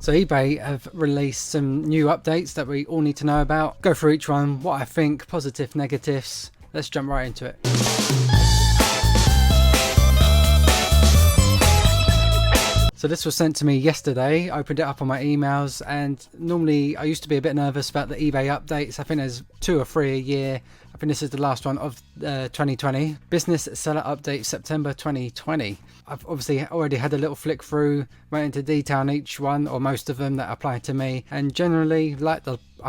So eBay have released some new updates that we all need to know about. Go through each one, what I think, positive, negatives. Let's jump right into it. So this was sent to me yesterday. I opened it up on my emails, and normally I used to be a bit nervous about the eBay updates. I think there's 2 or 3 a year. I think this is the last one of 2020. Business Seller Update September 2020. I've obviously already had a little flick through, went into detail on each one or most of them that apply to me, and generally I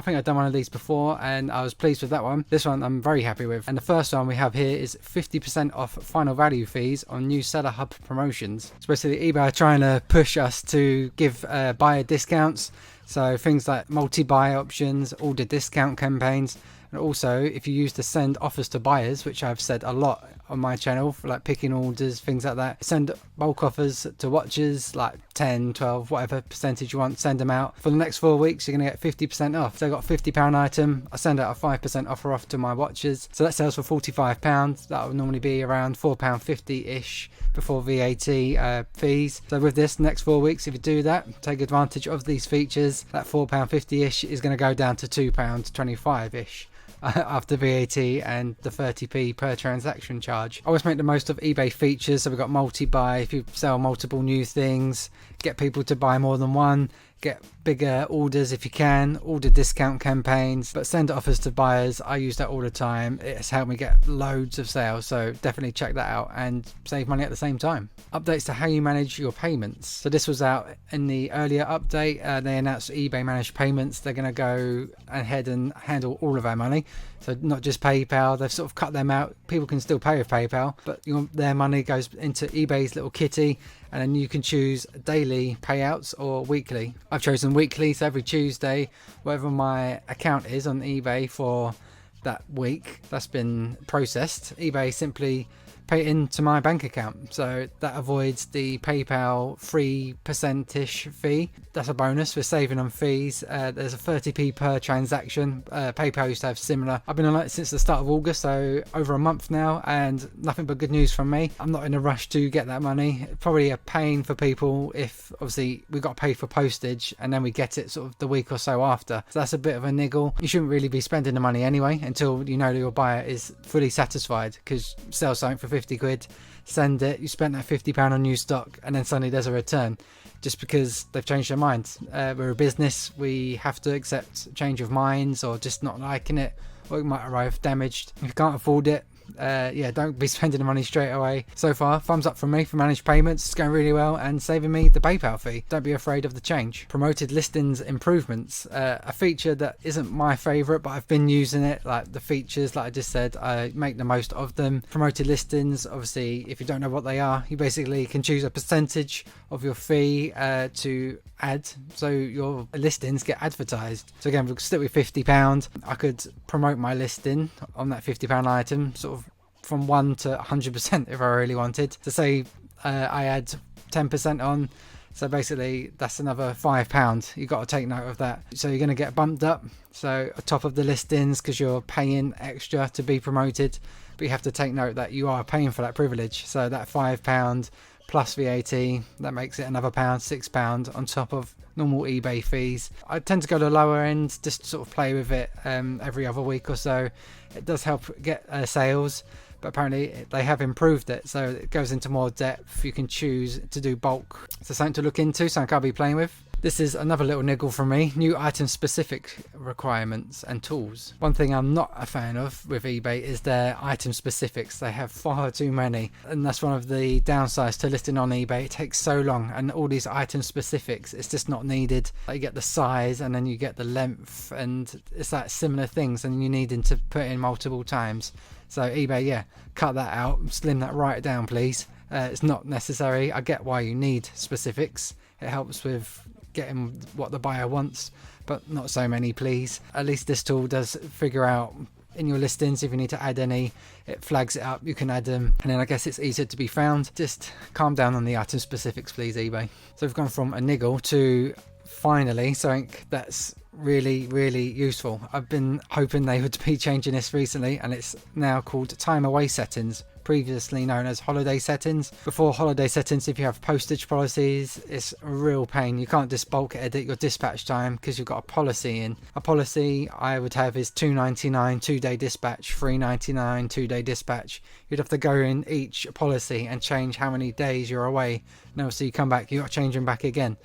think I've done one of these before and I was pleased with that one. This one I'm very happy with. And the first one we have here is 50% off final value fees on new Seller Hub promotions. Especially eBay are trying to push us to give buyer discounts. So things like multi-buy options, order discount campaigns. And also, if you use the send offers to buyers, which I've said a lot on my channel, for like picking orders, things like that, send bulk offers to watchers, like 10, 12, whatever percentage you want, send them out. For the next 4 weeks, you're going to get 50% off. So I got a £50 item, I send out a 5% offer off to my watchers. So that sells for £45. That would normally be around £4.50-ish before VAT fees. So with this, next 4 weeks, if you do that, take advantage of these features, that £4.50-ish is going to go down to £2.25-ish. After VAT and the 30p per transaction charge. I always make the most of eBay features. So we've got multi-buy. If you sell multiple new things, get people to buy more than one, get bigger orders if you can, order discount campaigns, but send offers to buyers. I use that all the time. It has helped me get loads of sales, so definitely check that out and save money at the same time. Updates to how you manage your payments. So this was out in the earlier update. They announced eBay managed payments. They're going to go ahead and handle all of our money, so not just PayPal. They've sort of cut them out. People can still pay with PayPal, but their money goes into eBay's little kitty, and then you can choose daily payouts or weekly. I've chosen weekly, so every Tuesday, whatever my account is on eBay for that week that's been processed, eBay simply pay it into my bank account. So that avoids the PayPal 3%-ish fee. That's a bonus. We're saving on fees. There's a 30p per transaction. PayPal used to have similar. I've been on it since the start of August, so over a month now, and nothing but good news from me. I'm not in a rush to get that money. Probably a pain for people if obviously we've got to pay for postage and then we get it sort of the week or so after. So that's a bit of a niggle. You shouldn't really be spending the money anyway until you know that your buyer is fully satisfied, because sell something for 50 quid, send it, you spent that £50 on new stock, and then suddenly there's a return just because they've changed their minds. We're a business, we have to accept change of minds or just not liking it, or it might arrive damaged. If you can't afford it, don't be spending the money straight away. So far, thumbs up from me for managed payments. It's going really well and saving me the PayPal fee. Don't be afraid of the change. Promoted listings improvements, a feature that isn't my favorite, but I've been using it. Like the features, like I just said, I make the most of them. Promoted listings, obviously, if you don't know what they are, you basically can choose a percentage of your fee to add, so your listings get advertised. So again, we'll stick with £50. I could promote my listing on that £50 item sort of from 1 to 100% if I really wanted. To say I add 10% on, so basically that's another £5. You've got to take note of that. So you're going to get bumped up, so on top of the listings, because you're paying extra to be promoted, but you have to take note that you are paying for that privilege. So that £5 plus VAT, that makes it another £6 on top of normal eBay fees. I tend to go to the lower end, just sort of play with it every other week or so. It does help get sales, but apparently they have improved it, so it goes into more depth. You can choose to do bulk. So something to look into, something I'll be playing with. This is another little niggle from me. New item specific requirements and tools. One thing I'm not a fan of with eBay is their item specifics. They have far too many, and that's one of the downsides to listing on eBay. It takes so long, and all these item specifics, it's just not needed. Like you get the size and then you get the length, and it's like similar things, and you needing to put in multiple times. So eBay, cut that out, slim that right down please. It's not necessary. I get why you need specifics. It helps with getting what the buyer wants, but not so many please. At least this tool does figure out in your listings if you need to add any, it flags it up, you can add them, and then I guess it's easier to be found. Just calm down on the item specifics please, eBay. So we've gone from a niggle to finally something that's really useful. I've been hoping they would be changing this recently, and it's now called time away settings previously known as holiday settings. Before holiday settings, if you have postage policies, it's a real pain. You can't just bulk edit your dispatch time because you've got a policy in. A policy I would have is $2.99 2-day dispatch, $3.99 2-day dispatch. You'd have to go in each policy and change how many days you're away. And obviously you come back, you've got to change them back again.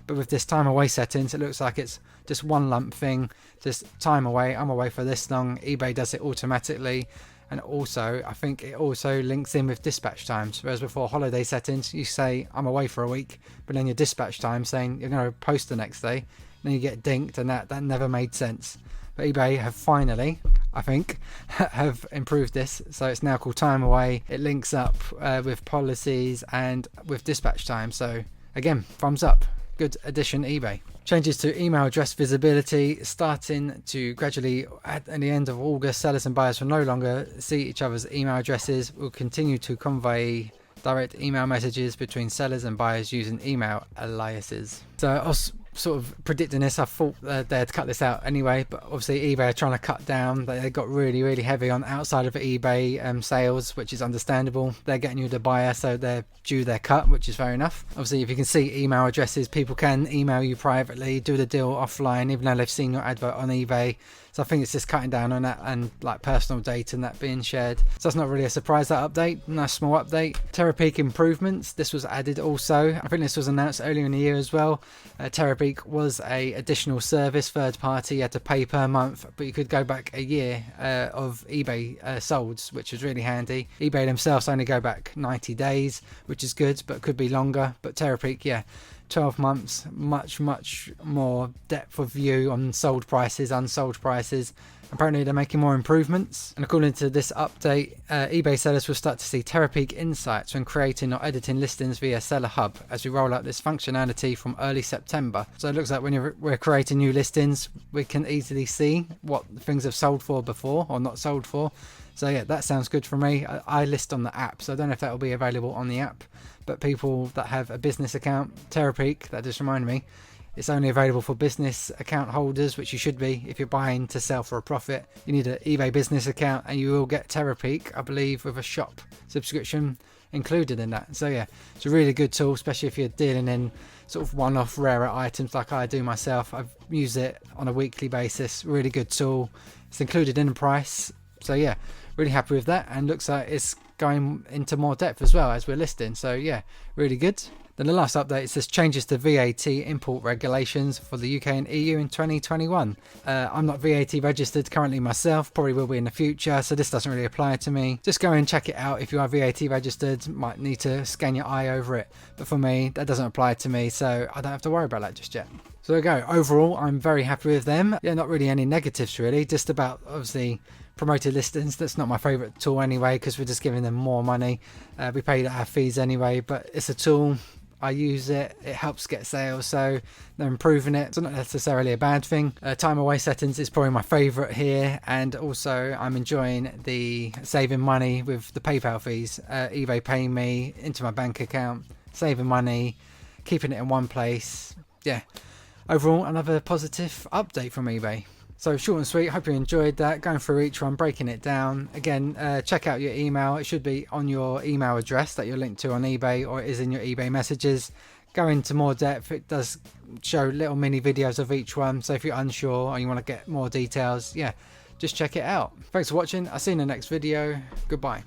But with this time away settings, it looks like it's just one lump thing, just time away, I'm away for this long. eBay does it automatically. And also, I think it also links in with dispatch times. Whereas before holiday settings, you say, I'm away for a week, but then your dispatch time saying you're going to post the next day, then you get dinked, and that never made sense. But eBay have finally, I think, have improved this. So it's now called time away. It links up with policies and with dispatch time. So again, thumbs up. Good addition, eBay. Changes to email address visibility starting to gradually at the end of August. Sellers and buyers will no longer see each other's email addresses. We'll continue to convey direct email messages between sellers and buyers using email aliases. So I was sort of predicting this. I thought they'd cut this out anyway, but obviously eBay are trying to cut down. They got really heavy on outside of eBay sales, which is understandable. They're getting you the buyer, so they're due their cut, which is fair enough. Obviously, if you can see email addresses, people can email you privately, do the deal offline, even though they've seen your advert on eBay. So I think it's just cutting down on that and like personal data and that being shared. So that's not really a surprise, that update. Nice small update. Terapeak improvements. This was added also. I think this was announced earlier in the year as well. Terapeak was a additional service, third party. You had to pay per month, but you could go back a year of eBay solds, which was really handy. eBay themselves only go back 90 days, which is good, but could be longer. But Terapeak, yeah, 12 months, much more depth of view on sold prices, unsold prices. Apparently they're making more improvements, and according to this update, eBay sellers will start to see Terapeak insights when creating or editing listings via Seller Hub as we roll out this functionality from early September. So it looks like when we're creating new listings, we can easily see what things have sold for before or not sold for. So yeah, that sounds good for me. I list on the app, so I don't know if that will be available on the app, but people that have a business account, Terapeak, that just reminded me, it's only available for business account holders, which you should be. If you're buying to sell for a profit, you need an eBay business account, and you will get Terapeak, I believe, with a shop subscription included in that. So yeah, it's a really good tool, especially if you're dealing in sort of one-off rarer items like I do myself. I've used it on a weekly basis. Really good tool. It's included in the price. So yeah, really happy with that, and looks like it's going into more depth as well as we're listing. So yeah, really good. Then the last update says changes to VAT import regulations for the UK and EU in 2021. I'm not VAT registered currently myself, probably will be in the future, so this doesn't really apply to me. Just go and check it out if you are VAT registered. Might need to scan your eye over it, but for me that doesn't apply to me, so I don't have to worry about that just yet. So there we go. Overall, I'm very happy with them. Yeah, not really any negatives really, just about obviously promoted listings. That's not my favorite tool anyway, because we're just giving them more money. We paid our fees anyway, but it's a tool. I use it, it helps get sales, so they're improving it. It's not necessarily a bad thing. Time away settings is probably my favorite here, and also I'm enjoying the saving money with the PayPal fees. eBay paying me into my bank account, saving money, keeping it in one place. Yeah, overall another positive update from eBay. So short and sweet, hope you enjoyed that, going through each one, breaking it down. Again, check out your email. It should be on your email address that you're linked to on eBay, or it is in your eBay messages. Go into more depth. It does show little mini videos of each one. So if you're unsure or you want to get more details, yeah, just check it out. Thanks for watching. I'll see you in the next video. Goodbye.